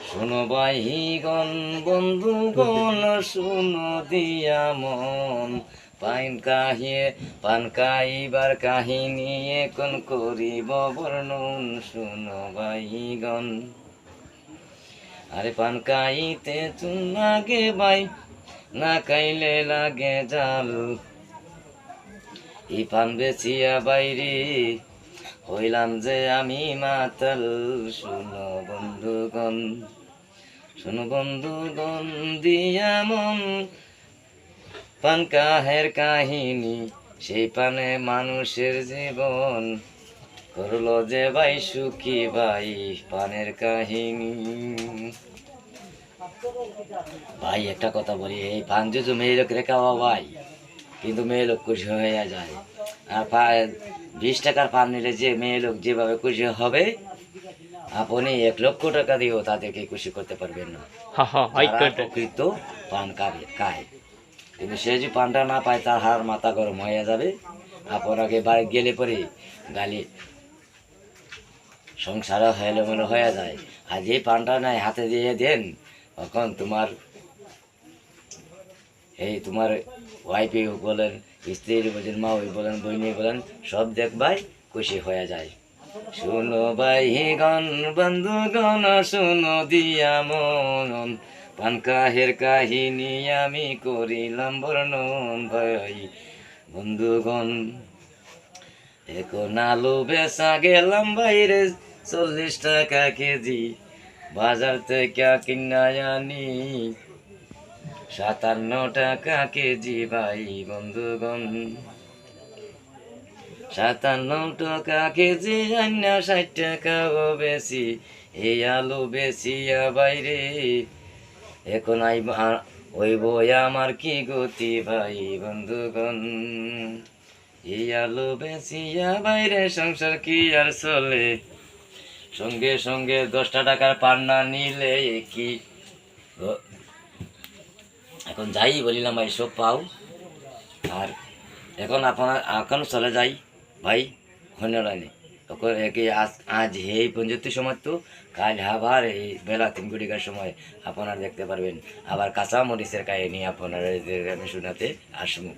শোনো ভাইগণ বন্ধুগণ শুনো দিয়া মন পান খাইবার কাহিনী এখন করিব বর্ণন। শুনো ভাইগণ, আরে পান খাইতে চুন লাগে ভাই, না খাইলে লাগে জাল। এই পান বেচিয়া বাইরে হইলাম যে আমি মাতাল। শুনো বন্ধুগণ, শোনো বন্ধুগণ দিয়া মন পান কাহের কাহিনী, সেই পানে মানুষের জীবন করলো যে ভাই সুখী ভাই পানের কাহিনী। ভাই একটা কথা বলি, এই পান যদি মেয়ে লোক রেখা ভাই, কিন্তু মেয়ে লোক খুশি হয়ে যায়। আর 20 টাকার পান নিলে যে মেয়ে লোক যেভাবে খুশি হবে, আপনি 1 লক্ষ টাকা দিয়েও তাদেরকে খুশি করতে পারবেন না। প্রকৃত পান খায়, কিন্তু সে যদি পানটা না পায় তার হার মাথা গরম হয়ে যাবে। আপনাকে বাড়ি গেলে পরে গালি সংসার হেলোমেলো হয়ে যায়। আর যে পানটা নাই হাতে দিয়ে দেন, তখন তোমার ওয়াইফই বলেন, স্ত্রীর বলেন, মা ওই বলেন, বইনি বলেন, সব দেখবাই খুশি হয়ে যায়। শুনো ভাইগণ বন্ধুগণ শুনো দিয়া মন পান কাহের কাহিনী আমি করিলাম বর্ণন। ভাই বন্ধুগণ, এখন আলু বেচা গেলাম বাইরে 40 টাকা কেজি, বাজার থেকে কিনা আনি 57 টাকা কেজি। ভাই বন্ধুগণ, 57 টাকা কেজি আন্না 60 টাকাও বেশি। এই আলু বেচিয়া বাইরে এখন হইব আমার কি গতি। ভাই বন্ধুগণ, এই আলু বেচিয়া বাইরে সংসার কি আর চলে, সঙ্গে সঙ্গে 10টা টাকার পান না নিলে কি। এখন যাই বলিলাম ভাই সব পাও। আর এখন চলে যাই ভাই হন্যরানি, তখন আজ এই পঞ্চায়েতের সময় তো কাল আবার এই বেলা 3 কোটিকার সময় আপনারা দেখতে পারবেন আবার কাঁচা মরিচের কাহিনী আপনারা আমি শোনাতে আসবো।